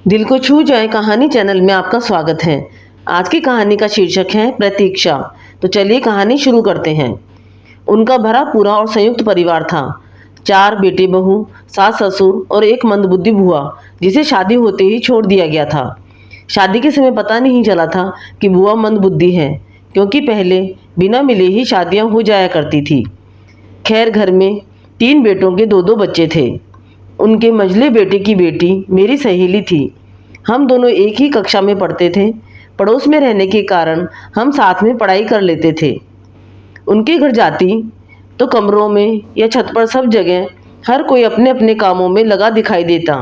दिल को छू जाए कहानी चैनल में आपका स्वागत है। आज की कहानी का शीर्षक है प्रतीक्षा। तो चलिए कहानी शुरू करते हैं। उनका भरा पूरा और संयुक्त परिवार था। 4 बेटे बहू, सास ससुर और एक मंदबुद्धि बुआ, जिसे शादी होते ही छोड़ दिया गया था। शादी के समय पता नहीं चला था कि बुआ मंदबुद्धि है, क्योंकि पहले बिना मिले ही शादियां हो जाया करती थी। खैर, घर में 3 बेटों के 2-2 बच्चे थे। उनके मझले बेटे की बेटी मेरी सहेली थी। हम दोनों एक ही कक्षा में पढ़ते थे। पड़ोस में रहने के कारण हम साथ में पढ़ाई कर लेते थे। उनके घर जाती तो कमरों में या छत पर सब जगह हर कोई अपने अपने कामों में लगा दिखाई देता।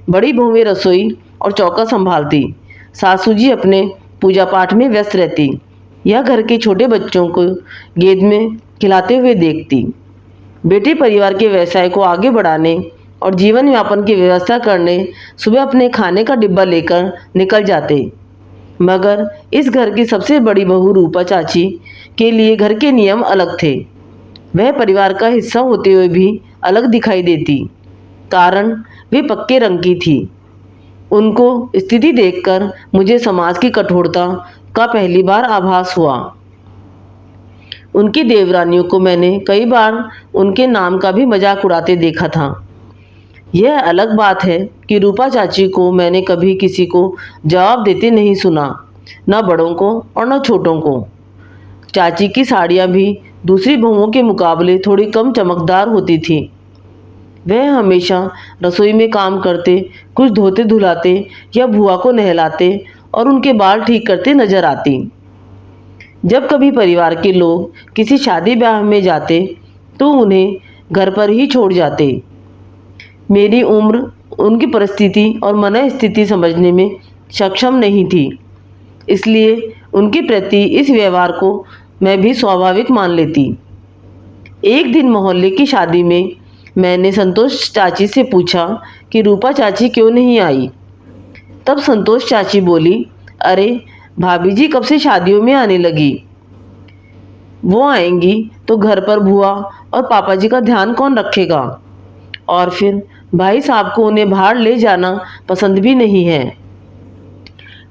बड़ी बहुएं रसोई और चौका संभालती, सासू जी अपने पूजा पाठ में व्यस्त रहती या घर के छोटे बच्चों को गेंद में खिलाते हुए देखती। बेटे परिवार के व्यवसाय को आगे बढ़ाने और जीवन यापन की व्यवस्था करने सुबह अपने खाने का डिब्बा लेकर निकल जाते। मगर इस घर की सबसे बड़ी बहू रूपा चाची के लिए घर के नियम अलग थे। वह परिवार का हिस्सा होते हुए भी अलग दिखाई देती, कारण वे पक्के रंग की थी। उनको स्थिति देखकर मुझे समाज की कठोरता का पहली बार आभास हुआ। उनकी देवरानियों को मैंने कई बार उनके नाम का भी मजाक उड़ाते देखा था। यह अलग बात है कि रूपा चाची को मैंने कभी किसी को जवाब देते नहीं सुना, न बड़ों को और न छोटों को। चाची की साड़ियाँ भी दूसरी बहुओं के मुकाबले थोड़ी कम चमकदार होती थी। वह हमेशा रसोई में काम करते, कुछ धोते धुलाते या बुआ को नहलाते और उनके बाल ठीक करते नजर आती। जब कभी परिवार के लोग किसी शादी ब्याह में जाते तो उन्हें घर पर ही छोड़ जाते। मेरी उम्र उनकी परिस्थिति और मन स्थिति समझने में सक्षम नहीं थी, इसलिए उनके प्रति इस व्यवहार को मैं भी स्वाभाविक मान लेती। एक दिन मोहल्ले की शादी में मैंने संतोष चाची से पूछा कि रूपा चाची क्यों नहीं आई। तब संतोष चाची बोली, अरे भाभी जी कब से शादियों में आने लगी। वो आएंगी तो घर पर बुआ और पापा जी का ध्यान कौन रखेगा, और फिर भाई साहब को उन्हें बाहर ले जाना पसंद भी नहीं है।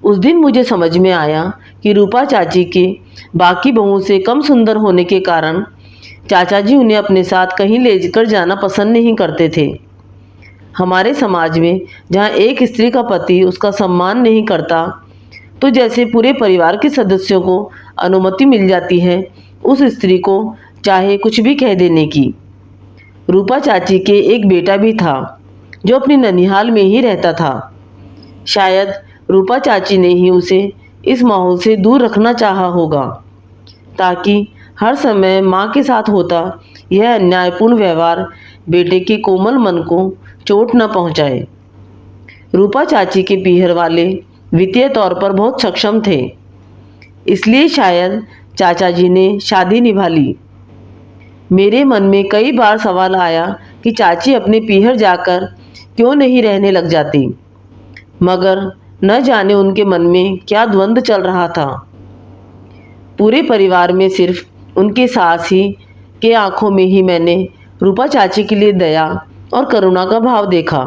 उस दिन मुझे समझ में आया कि रूपा चाची के बाकी बहुओं से कम सुंदर होने के कारण चाचा जी उन्हें अपने साथ कहीं ले कर जाना पसंद नहीं करते थे। हमारे समाज में जहाँ एक स्त्री का पति उसका सम्मान नहीं करता, तो जैसे पूरे परिवार के सदस्यों को अनुमति मिल जाती है उस स्त्री को चाहे कुछ भी कह देने की। रूपा चाची के एक बेटा भी था जो अपनी ननिहाल में ही रहता था। शायद रूपा चाची ने ही उसे इस माहौल से दूर रखना चाहा होगा, ताकि हर समय माँ के साथ होता यह अन्यायपूर्ण व्यवहार बेटे के कोमल मन को चोट न पहुँचाए। रूपा चाची के पीहर वाले वित्तीय तौर पर बहुत सक्षम थे, इसलिए शायद चाचा जी ने शादी निभा ली। मेरे मन में कई बार सवाल आया कि चाची अपने पीहर जाकर क्यों नहीं रहने लग जाती, मगर न जाने उनके मन में क्या द्वंद्व चल रहा था। पूरे परिवार में सिर्फ उनकी सास ही के आंखों में ही मैंने रूपा चाची के लिए दया और करुणा का भाव देखा।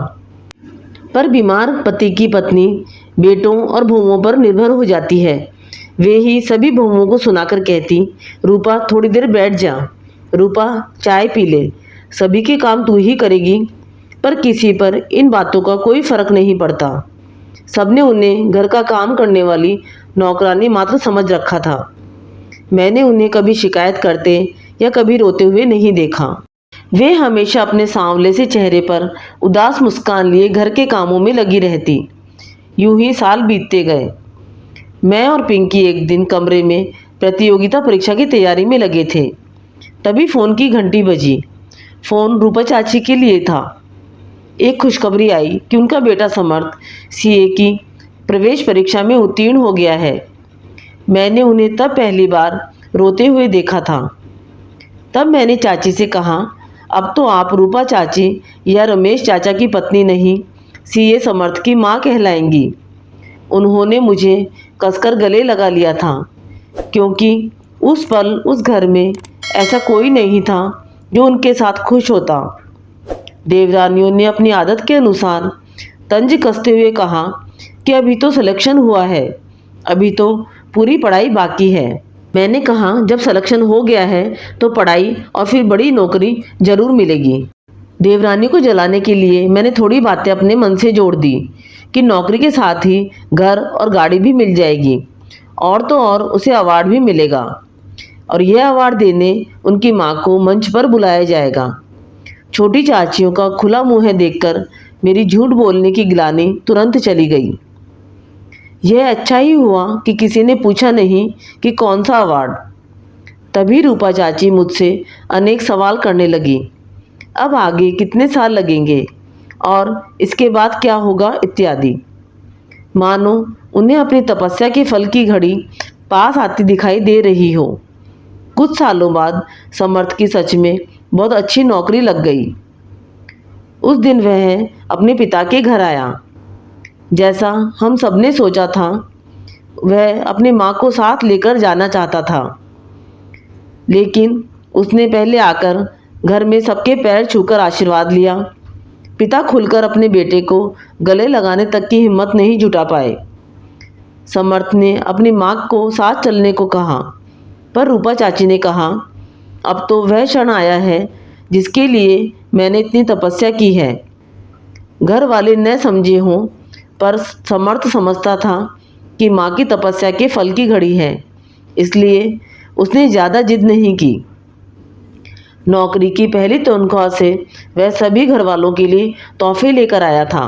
पर बीमार पति की पत्नी बेटों और बहुओं पर निर्भर हो जाती है। वे ही सभी बहुओं को सुनाकर कहती, रूपा थोड़ी देर बैठ जा, रूपा चाय पी ले, सभी के काम तू ही करेगी। पर किसी पर इन बातों का कोई फर्क नहीं पड़ता। सबने उन्हें घर का काम करने वाली नौकरानी मात्र समझ रखा था। मैंने उन्हें कभी शिकायत करते या कभी रोते हुए नहीं देखा। वे हमेशा अपने सांवले से चेहरे पर उदास मुस्कान लिए घर के कामों में लगी रहती। यूं ही साल बीतते गए। मैं और पिंकी एक दिन कमरे में प्रतियोगिता परीक्षा की तैयारी में लगे थे। तभी फ़ोन की घंटी बजी। फ़ोन रूपा चाची के लिए था। एक खुशखबरी आई कि उनका बेटा समर्थ सीए की प्रवेश परीक्षा में उत्तीर्ण हो गया है। मैंने उन्हें तब पहली बार रोते हुए देखा था। तब मैंने चाची से कहा, अब तो आप रूपा चाची या रमेश चाचा की पत्नी नहीं, सीए समर्थ की माँ कहलाएंगी। उन्होंने मुझे कसकर गले लगा लिया था, क्योंकि उस पल उस घर में ऐसा कोई नहीं था जो उनके साथ खुश होता। देवरानियों ने अपनी आदत के अनुसार तंज कसते हुए कहा कि अभी तो सिलेक्शन हुआ है, अभी तो पूरी पढ़ाई बाकी है। मैंने कहा जब सिलेक्शन हो गया है तो पढ़ाई और फिर बड़ी नौकरी जरूर मिलेगी। देवरानी को जलाने के लिए मैंने थोड़ी बातें अपने मन से जोड़ दी कि नौकरी के साथ ही घर और गाड़ी भी मिल जाएगी, और तो और उसे अवार्ड भी मिलेगा, और यह अवार्ड देने उनकी माँ को मंच पर बुलाया जाएगा। छोटी चाचियों का खुला मुँह देखकर मेरी झूठ बोलने की गिलानी तुरंत चली गई। यह अच्छा ही हुआ कि किसी ने पूछा नहीं कि कौन सा अवार्ड। तभी रूपा चाची मुझसे अनेक सवाल करने लगी। अब आगे कितने साल लगेंगे और इसके बाद क्या होगा इत्यादि। मानो उन्हें अपनी तपस्या के फल की घड़ी पास आती दिखाई दे रही हो। कुछ सालों बाद समर्थ की सच में बहुत अच्छी नौकरी लग गई। उस दिन वह अपने पिता के घर आया। जैसा हम सबने सोचा था, वह अपनी माँ को साथ लेकर जाना चाहता था, लेकिन उसने पहले आकर घर में सबके पैर छूकर आशीर्वाद लिया। पिता खुलकर अपने बेटे को गले लगाने तक की हिम्मत नहीं जुटा पाए। समर्थ ने अपनी माँ को साथ चलने को कहा, पर रूपा चाची ने कहा, अब तो वह क्षण आया है जिसके लिए मैंने इतनी तपस्या की है। घर वाले न समझे हों, पर समर्थ समझता था कि माँ की तपस्या के फल की घड़ी है, इसलिए उसने ज़्यादा जिद नहीं की। नौकरी की पहली तनख्वाह से वह सभी घर वालों के लिए तोहफे लेकर आया था।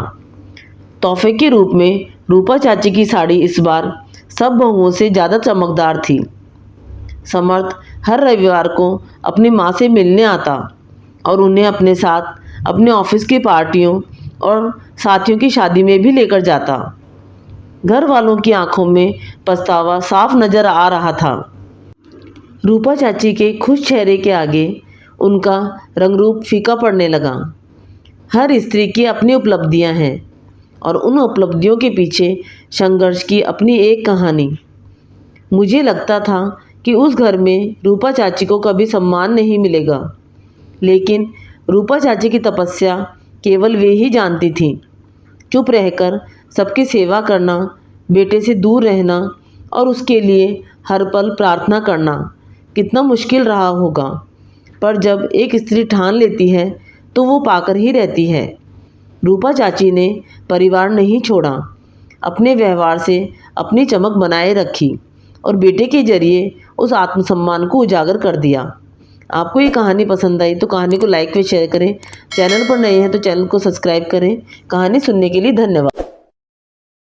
तोहफे के रूप में रूपा चाची की साड़ी इस बार सब बहुओं से ज़्यादा चमकदार थी। समर्थ हर रविवार को अपनी माँ से मिलने आता और उन्हें अपने साथ अपने ऑफिस की पार्टियों और साथियों की शादी में भी लेकर जाता। घर वालों की आंखों में पछतावा साफ नजर आ रहा था। रूपा चाची के खुश चेहरे के आगे उनका रंगरूप फीका पड़ने लगा। हर स्त्री की अपनी उपलब्धियां हैं और उन उपलब्धियों के पीछे संघर्ष की अपनी एक कहानी। मुझे लगता था कि उस घर में रूपा चाची को कभी सम्मान नहीं मिलेगा, लेकिन रूपा चाची की तपस्या केवल वे ही जानती थीं। चुप रहकर सबकी सेवा करना, बेटे से दूर रहना और उसके लिए हर पल प्रार्थना करना कितना मुश्किल रहा होगा, पर जब एक स्त्री ठान लेती है तो वो पाकर ही रहती है। रूपा चाची ने परिवार नहीं छोड़ा, अपने व्यवहार से अपनी चमक बनाए रखी और बेटे के जरिए उस आत्मसम्मान को उजागर कर दिया। आपको ये कहानी पसंद आई तो कहानी को लाइक व शेयर करें। चैनल पर नए हैं तो चैनल को सब्सक्राइब करें। कहानी सुनने के लिए धन्यवाद।